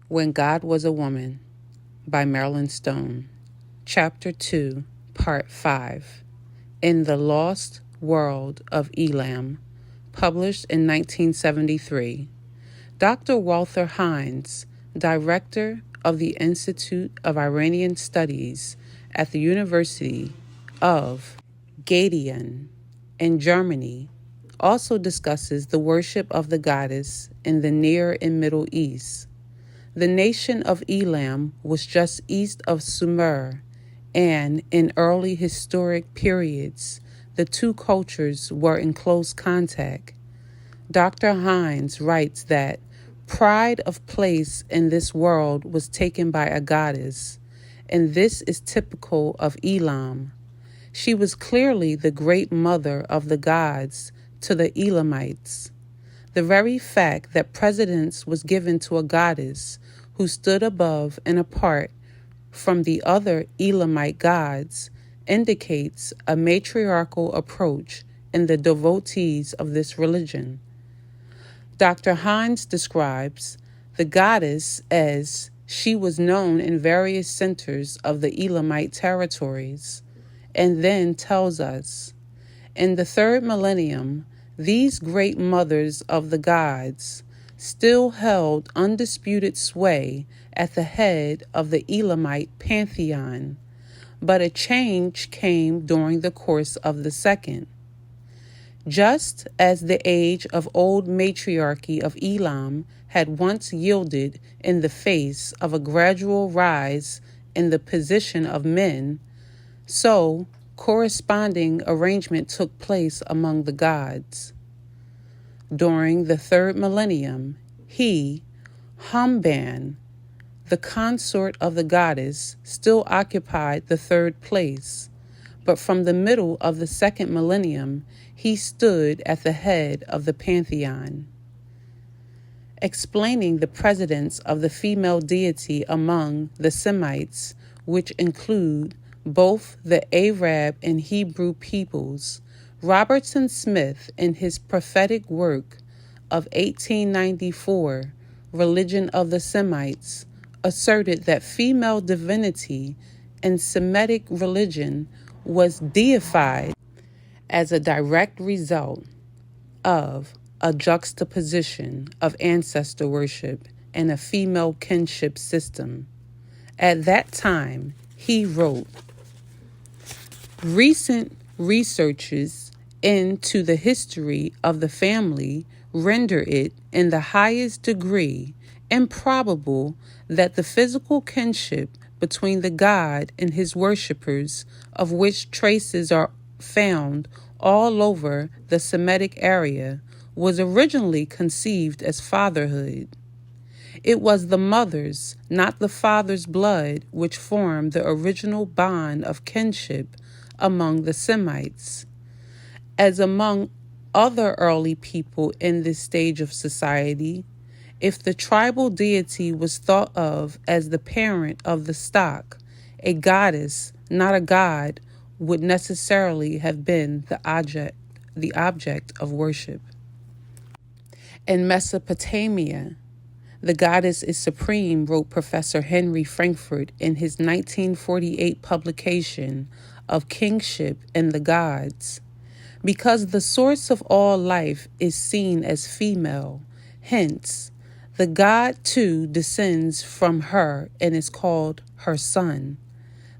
When God Was a Woman by Merlin Stone. Chapter 2, Part 5. In the Lost World of Elam, published in 1973. Dr. Walter Hines, director of the Institute of Iranian Studies at the University of Gadian in Germany, also discusses the worship of the goddess in the Near and Middle East. The nation of Elam was just east of Sumer, and in early historic periods, the two cultures were in close contact. Dr. Hines writes that pride of place in this world was taken by a goddess, and this is typical of Elam. She was clearly the great mother of the gods to the Elamites. The very fact that precedence was given to a goddess who stood above and apart from the other Elamite gods indicates a matriarchal approach in the devotees of this religion. Dr. Hines describes the goddess as she was known in various centers of the Elamite territories, and then tells us, in the third millennium, these great mothers of the gods still held undisputed sway at the head of the Elamite pantheon, but a change came during the course of the second. Just as the age of old matriarchy of Elam had once yielded in the face of a gradual rise in the position of men, so corresponding arrangement took place among the gods. During the third millennium, Humban, the consort of the goddess, still occupied the third place, but from the middle of the second millennium, he stood at the head of the pantheon. Explaining the precedence of the female deity among the Semites, which include both the Arab and Hebrew peoples, Robertson Smith, in his prophetic work of 1894, Religion of the Semites, asserted that female divinity in Semitic religion was deified as a direct result of a juxtaposition of ancestor worship and a female kinship system. At that time, he wrote, recent researches into the history of the family render it in the highest degree improbable that the physical kinship between the god and his worshippers, of which traces are found all over the Semitic area, was originally conceived as fatherhood. It was the mother's, not the father's blood, which formed the original bond of kinship among the Semites. As among other early people in this stage of society, if the tribal deity was thought of as the parent of the stock, a goddess, not a god, would necessarily have been the object of worship. In Mesopotamia, the goddess is supreme, wrote Professor Henry Frankfurt in his 1948 publication of Kingship and the Gods. Because the source of all life is seen as female, hence, the god too descends from her and is called her son,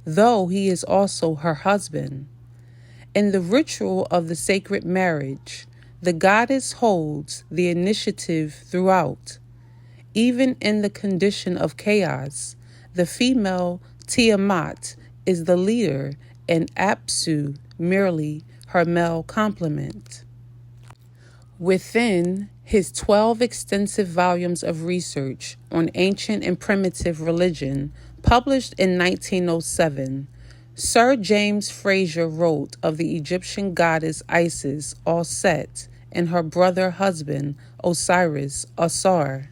though he is also her husband. In the ritual of the sacred marriage, the goddess holds the initiative throughout. Even in the condition of chaos, the female Tiamat is the leader and Apsu merely her male complement. Within his 12 extensive volumes of research on ancient and primitive religion, published in 1907, Sir James Frazer wrote of the Egyptian goddess Isis, all Set, and her brother husband Osiris, Osar.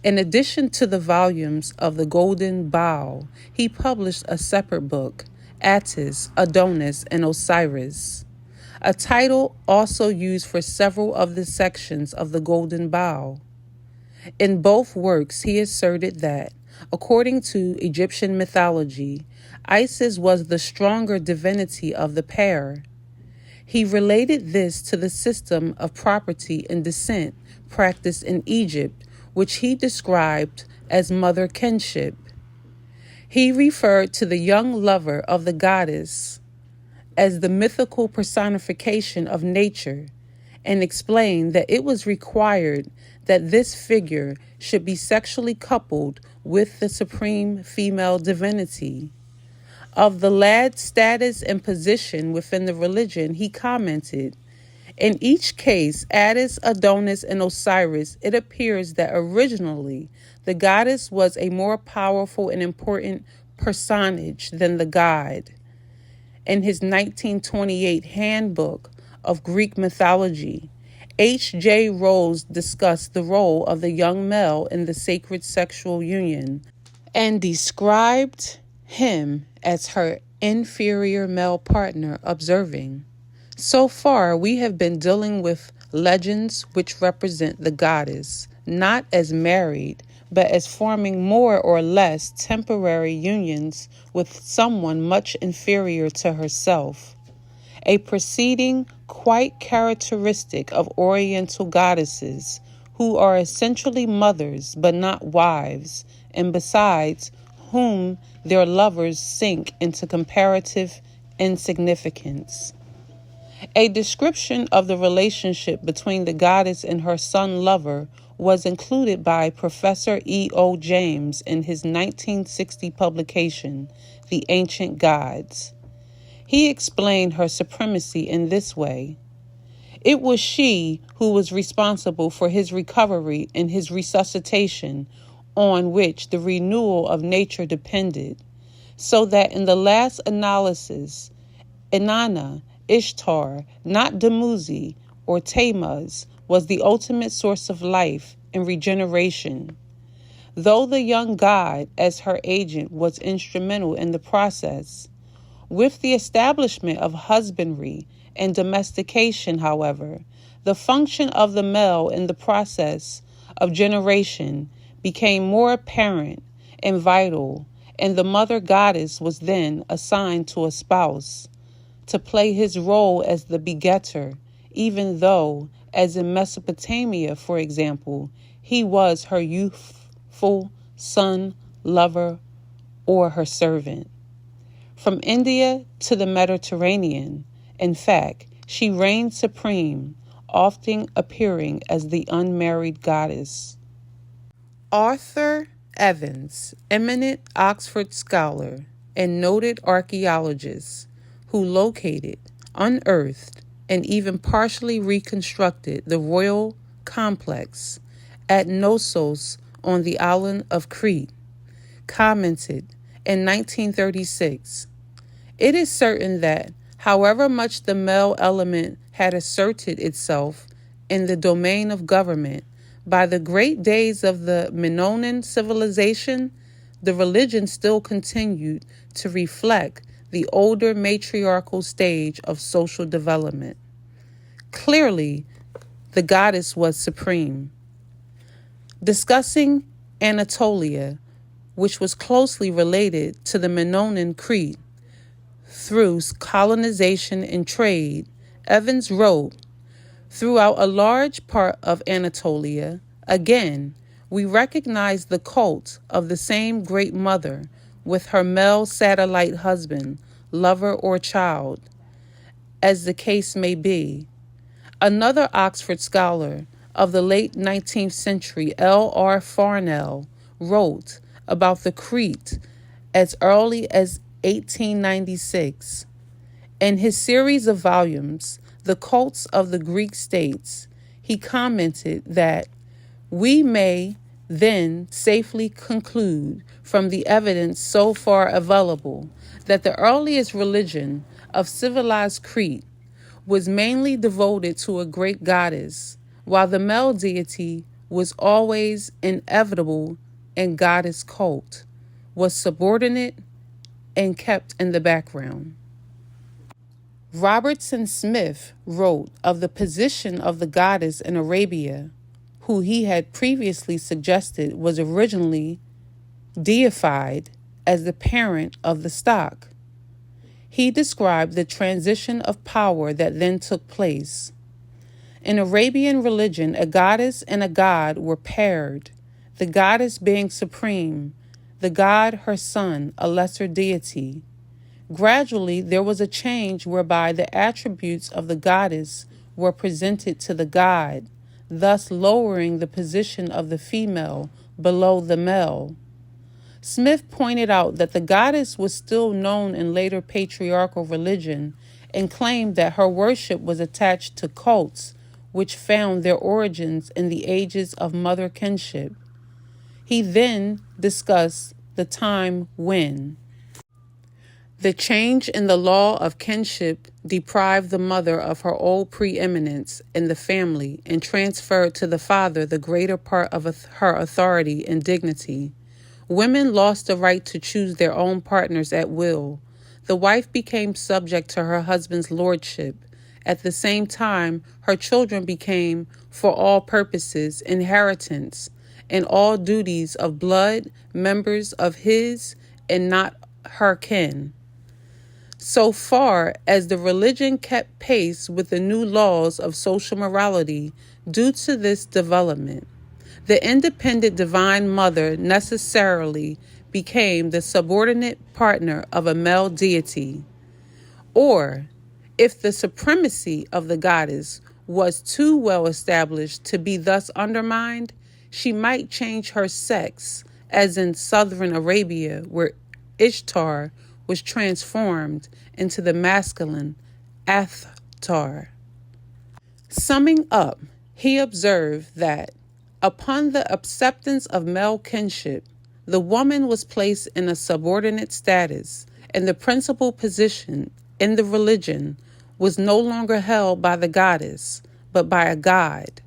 In addition to the volumes of the Golden Bough, he published a separate book, Attis, Adonis, and Osiris, a title also used for several of the sections of the Golden Bough. In both works, he asserted that, according to Egyptian mythology, Isis was the stronger divinity of the pair. He related this to the system of property and descent practiced in Egypt, which he described as mother kinship. He referred to the young lover of the goddess as the mythical personification of nature and explained that it was required that this figure should be sexually coupled with the supreme female divinity. Of the lad's status and position within the religion, he commented, "In each case, Attis, Adonis, and Osiris, it appears that originally the goddess was a more powerful and important personage than the god." In his 1928 Handbook of Greek Mythology, H.J. Rose discussed the role of the young male in the sacred sexual union and described him as her inferior male partner, observing, "So far, we have been dealing with legends which represent the goddess, not as married, but as forming more or less temporary unions with someone much inferior to herself, a proceeding quite characteristic of Oriental goddesses, who are essentially mothers but not wives, and besides whom their lovers sink into comparative insignificance." A description of the relationship between the goddess and her son-lover was included by Professor E.O. James in his 1960 publication, The Ancient Gods. He explained her supremacy in this way. It was she who was responsible for his recovery and his resuscitation, on which the renewal of nature depended, so that in the last analysis, Inanna, Ishtar, not Dumuzi or Tammuz, was the ultimate source of life and regeneration. Though the young god, as her agent, was instrumental in the process, with the establishment of husbandry and domestication, however, the function of the male in the process of generation became more apparent and vital, and the mother goddess was then assigned to a spouse to play his role as the begetter, even though, as in Mesopotamia, for example, he was her youthful son, lover, or her servant. From India to the Mediterranean, in fact, she reigned supreme, often appearing as the unmarried goddess. Arthur Evans, eminent Oxford scholar and noted archaeologist, who located, unearthed, and even partially reconstructed the royal complex at Knossos on the island of Crete, commented in 1936, "It is certain that, however much the male element had asserted itself in the domain of government, by the great days of the Minoan civilization, the religion still continued to reflect the older matriarchal stage of social development. Clearly, the goddess was supreme." Discussing Anatolia, which was closely related to the Minoan Crete through colonization and trade, Evans wrote, "Throughout a large part of Anatolia, again, we recognize the cult of the same great mother with her male satellite husband, lover, or child, as the case may be." Another Oxford scholar of the late 19th century, L.R. Farnell, wrote about the Crete as early as 1896. In his series of volumes, The Cults of the Greek States, he commented that we may then safely conclude from the evidence so far available that the earliest religion of civilized Crete was mainly devoted to a great goddess, while the male deity was always inevitable and goddess cult, was subordinate and kept in the background. Robertson Smith wrote of the position of the goddess in Arabia, who he had previously suggested was originally deified as the parent of the stock. He described the transition of power that then took place. In Arabian religion, a goddess and a god were paired, the goddess being supreme, the god her son, a lesser deity. Gradually, there was a change whereby the attributes of the goddess were presented to the god, thus lowering the position of the female below the male. Smith pointed out that the goddess was still known in later patriarchal religion and claimed that her worship was attached to cults which found their origins in the ages of mother kinship. He then discussed the time when the change in the law of kinship deprived the mother of her old preeminence in the family and transferred to the father the greater part of her authority and dignity. Women lost the right to choose their own partners at will. The wife became subject to her husband's lordship. At the same time, her children became, for all purposes, inheritance and all duties of blood, members of his and not her kin. So far as the religion kept pace with the new laws of social morality due to this development, the independent divine mother necessarily became the subordinate partner of a male deity. Or, if the supremacy of the goddess was too well established to be thus undermined, she might change her sex, as in southern Arabia, where Ishtar was transformed into the masculine Athtar. Summing up, he observed that upon the acceptance of male kinship, the woman was placed in a subordinate status, and the principal position in the religion was no longer held by the goddess, but by a god.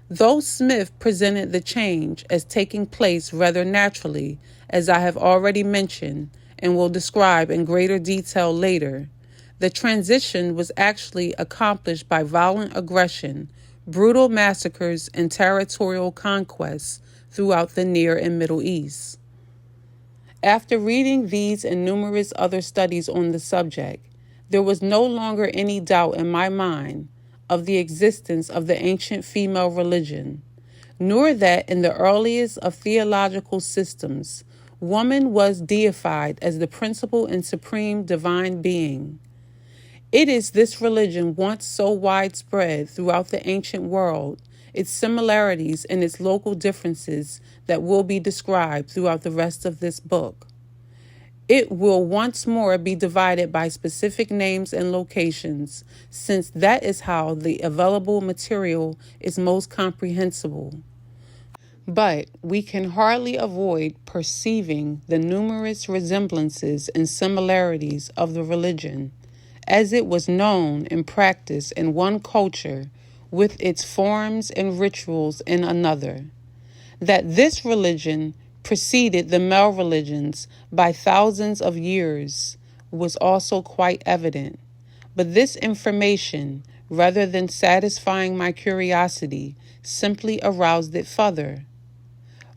Though Smith presented the change as taking place rather naturally, as I have already mentioned and will describe in greater detail later, the transition was actually accomplished by violent aggression, brutal massacres, and territorial conquests throughout the Near and Middle East. After reading these and numerous other studies on the subject, there was no longer any doubt in my mind of the existence of the ancient female religion, nor that in the earliest of theological systems, woman was deified as the principal and supreme divine being. It is this religion once so widespread throughout the ancient world, its similarities and its local differences that will be described throughout the rest of this book. It will once more be divided by specific names and locations, since that is how the available material is most comprehensible. But we can hardly avoid perceiving the numerous resemblances and similarities of the religion, as it was known and practiced in one culture with its forms and rituals in another. That this religion preceded the male religions by thousands of years was also quite evident. But this information, rather than satisfying my curiosity, simply aroused it further.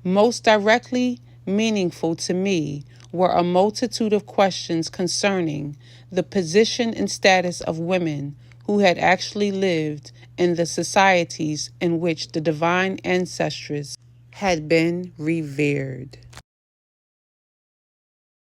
Most directly meaningful to me were a multitude of questions concerning the position and status of women who had actually lived in the societies in which the divine ancestress had been revered.